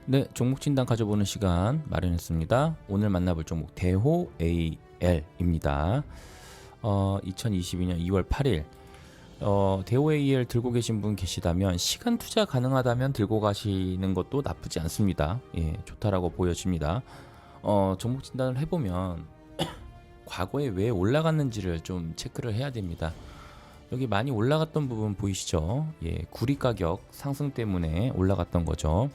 네, 종목 진단 가져보는 시간 마련했습니다. 오늘 만나볼 종목 대호 AL입니다. 2022년 2월 8일 대호 AL 들고 계신 분 계시다면 시간 투자 가능하다면 들고 가시는 것도 나쁘지 않습니다. 예, 좋다라고 보여집니다. 종목 진단을 해보면 과거에 왜 올라갔는지를 좀 체크를 해야 됩니다. 여기 많이 올라갔던 부분 보이시죠? 예, 구리 가격 상승 때문에 올라갔던 거죠.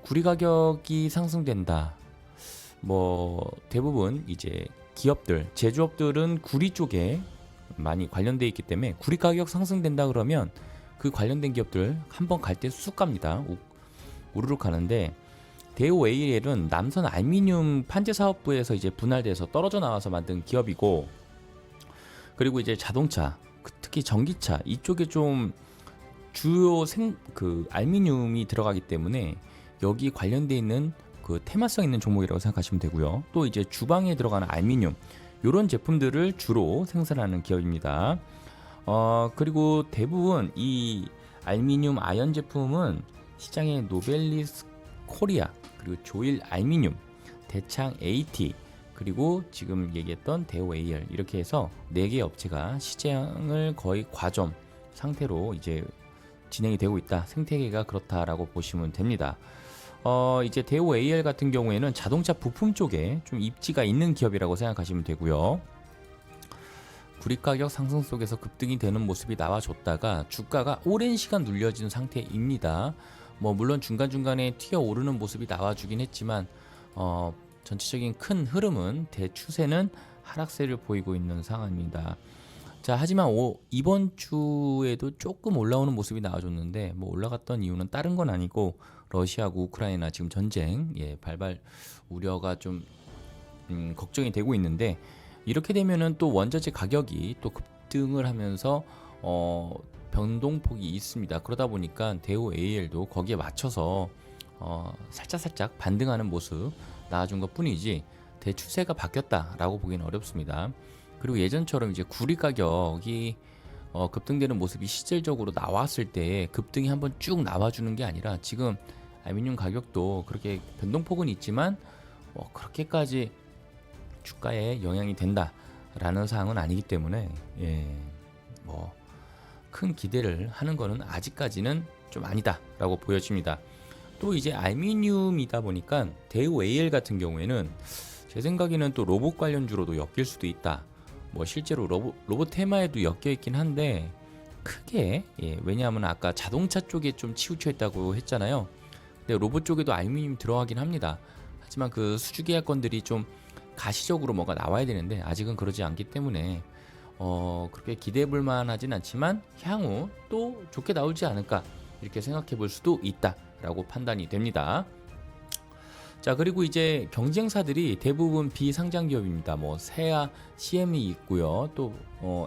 구리 가격이 상승된다. 뭐 대부분 이제 기업들, 제조업들은 구리 쪽에 많이 관련돼 있기 때문에 구리 가격 상승된다 그러면 그 관련된 기업들 한번 갈 때 쑥 갑니다. 우르르 가는데 대우 AL은 남선 알미늄 판재 사업부에서 이제 분할돼서 떨어져 나와서 만든 기업이고, 그리고 이제 자동차, 특히 전기차 이쪽에 좀 주요 알미늄이 들어가기 때문에 여기 관련돼 있는 그 테마성 있는 종목이라고 생각하시면 되고요. 또 이제 주방에 들어가는 알미늄 이런 제품들을 주로 생산하는 기업입니다. 그리고 대부분 이 알미늄 아연 제품은 시장에 노벨리스 코리아, 그리고 조일 알미늄, 대창 AT, 그리고 지금 얘기했던 대우 AR 이렇게 해서 4개 업체가 시장을 거의 과점 상태로 이제 진행이 되고 있다. 생태계가 그렇다라고 보시면 됩니다. 이제 대우 AR 같은 경우에는 자동차 부품 쪽에 좀 입지가 있는 기업이라고 생각하시면 되고요. 구리 가격 상승 속에서 급등이 되는 모습이 나와줬다가 주가가 오랜 시간 눌려진 상태입니다. 물론 중간중간에 튀어오르는 모습이 나와주긴 했지만 전체적인 큰 흐름은 대추세는 하락세를 보이고 있는 상황입니다. 자, 하지만 이번 주에도 조금 올라오는 모습이 나와줬는데 올라갔던 이유는 다른 건 아니고 러시아하고 우크라이나 지금 전쟁 발발 우려가 좀 걱정이 되고 있는데, 이렇게 되면은 또 원자재 가격이 또 급등을 하면서 변동폭이 있습니다. 그러다 보니까 대우 AL도 거기에 맞춰서 살짝 반등하는 모습 나와준 것 뿐이지 대추세가 바뀌었다라고 보기는 어렵습니다. 그리고 예전처럼 이제 구리 가격이 급등되는 모습이 실질적으로 나왔을 때 급등이 한번 쭉 나와주는 게 아니라 지금 알루미늄 가격도 그렇게 변동폭은 있지만 그렇게까지 주가에 영향이 된다라는 사항은 아니기 때문에 큰 기대를 하는 거는 아직까지는 좀 아니다라고 보여집니다. 또 이제 알루미늄이다 보니까 대우 AL 같은 경우에는 제 생각에는 또 로봇 관련주로도 엮일 수도 있다. 실제로 로봇 테마에도 엮여 있긴 한데 크게 왜냐하면 아까 자동차 쪽에 좀 치우쳐 있다고 했잖아요. 근데 로봇 쪽에도 알루미늄이 들어가긴 합니다. 하지만 그 수주 계약건들이 좀 가시적으로 뭐가 나와야 되는데 아직은 그러지 않기 때문에 그렇게 기대해 볼 만하진 않지만 향후 또 좋게 나오지 않을까 이렇게 생각해 볼 수도 있다라고 판단이 됩니다. 자, 그리고 이제 경쟁사들이 대부분 비상장 기업입니다. 세아 CM이 있고요. 또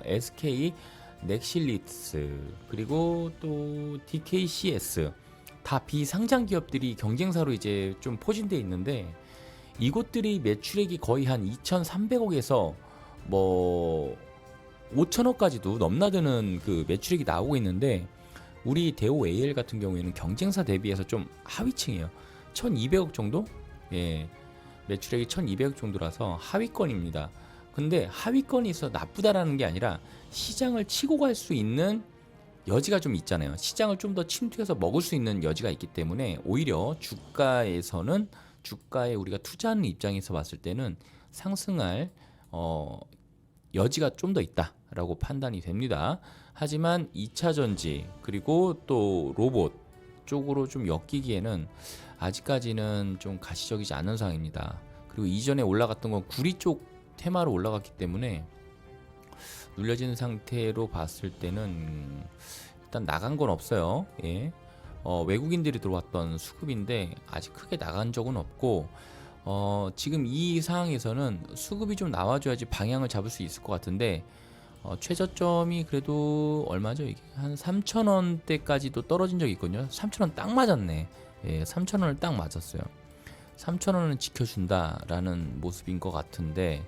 SK 넥실리츠, 그리고 또 DKCS 다 비상장 기업들이 경쟁사로 이제 좀 포진되어 있는데, 이곳들이 매출액이 거의 한 2,300억에서 5천억까지도 넘나드는 그 매출액이 나오고 있는데, 우리 대우 AL 같은 경우에는 경쟁사 대비해서 좀 하위층이에요. 1,200억 정도? 매출액이 1,200억 정도라서 하위권입니다. 근데 하위권이 있어 나쁘다라는 게 아니라 시장을 치고 갈 수 있는 여지가 좀 있잖아요. 시장을 좀 더 침투해서 먹을 수 있는 여지가 있기 때문에 오히려 주가에 우리가 투자하는 입장에서 봤을 때는 상승할 여지가 좀 더 있다라고 판단이 됩니다. 하지만 2차 전지 그리고 또 로봇 쪽으로 좀 엮이기에는 아직까지는 좀 가시적이지 않은 상황입니다. 그리고 이전에 올라갔던 건 구리 쪽 테마로 올라갔기 때문에 눌려진 상태로 봤을 때는 일단 나간 건 없어요. 외국인들이 들어왔던 수급인데 아직 크게 나간 적은 없고, 지금 이 상황에서는 수급이 좀 나와줘야지 방향을 잡을 수 있을 것 같은데, 최저점이 그래도 얼마죠? 이게 한 3,000원대까지도 떨어진 적이 있거든요. 3,000원 딱 맞았네. 3,000원을 딱 맞았어요. 3,000원은 지켜준다라는 모습인 것 같은데,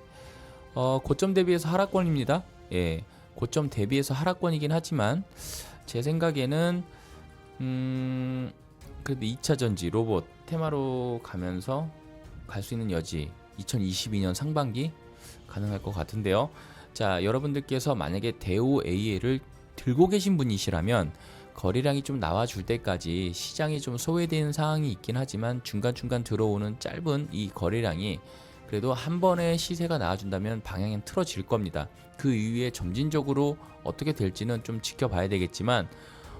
고점 대비해서 하락권입니다. 고점 대비해서 하락권이긴 하지만 제 생각에는 그래도 2차 전지 로봇 테마로 가면서 갈 수 있는 여지 2022년 상반기 가능할 것 같은데요. 자, 여러분들께서 만약에 대우 AL을 들고 계신 분이시라면 거래량이 좀 나와줄 때까지 시장이 좀 소외되는 상황이 있긴 하지만 중간중간 들어오는 짧은 이 거래량이 그래도 한 번에 시세가 나와준다면 방향은 틀어질 겁니다. 그 이후에 점진적으로 어떻게 될지는 좀 지켜봐야 되겠지만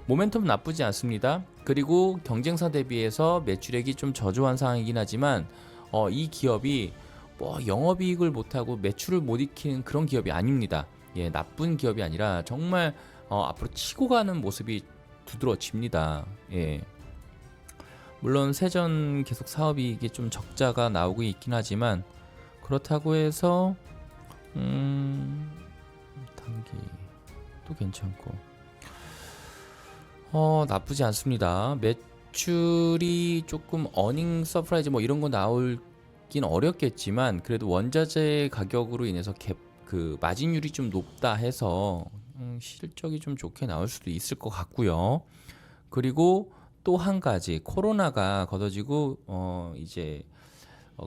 모멘텀 나쁘지 않습니다. 그리고 경쟁사 대비해서 매출액이 좀 저조한 상황이긴 하지만 이 기업이 뭐 영업이익을 못하고 매출을 못 익히는 그런 기업이 아닙니다. 예, 나쁜 기업이 아니라 정말 앞으로 치고 가는 모습이 두드러집니다. 예. 물론 세전 계속 사업이익이 좀 적자가 나오고 있긴 하지만 그렇다고 해서 단기 또 괜찮고 나쁘지 않습니다. 매출이 조금 어닝 서프라이즈 뭐 이런 거 나올긴 어렵겠지만 그래도 원자재 가격으로 인해서 그 마진율이 좀 높다 해서 실적이 좀 좋게 나올 수도 있을 것 같고요. 그리고 또 한 가지 코로나가 걷어지고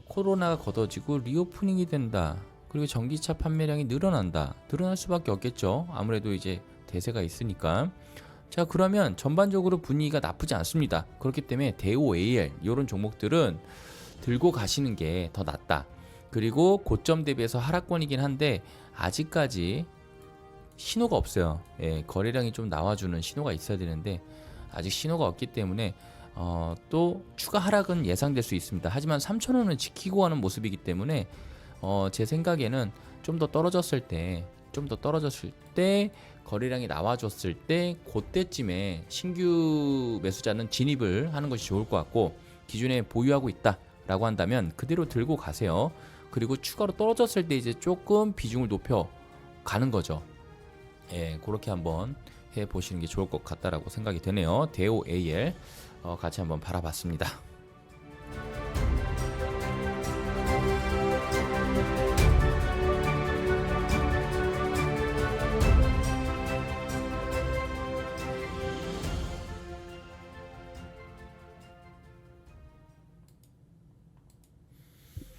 코로나가 걷어지고 리오프닝이 된다. 그리고 전기차 판매량이 늘어날 수밖에 없겠죠. 아무래도 이제 대세가 있으니까. 자, 그러면 전반적으로 분위기가 나쁘지 않습니다. 그렇기 때문에 대우 AL 이런 종목들은 들고 가시는 게 더 낫다. 그리고 고점 대비해서 하락권이긴 한데 아직까지 신호가 없어요. 예, 거래량이 좀 나와주는 신호가 있어야 되는데 아직 신호가 없기 때문에 또 추가 하락은 예상될 수 있습니다. 하지만 3,000원은 지키고 가는 모습이기 때문에 제 생각에는 좀 더 떨어졌을 때 거래량이 나와줬을 때 그때쯤에 신규 매수자는 진입을 하는 것이 좋을 것 같고 기존에 보유하고 있다라고 한다면 그대로 들고 가세요. 그리고 추가로 떨어졌을 때 이제 조금 비중을 높여 가는 거죠. 예, 그렇게 한번 해 보시는 게 좋을 것 같다라고 생각이 되네요. 대우 AL 같이 한번 바라봤습니다.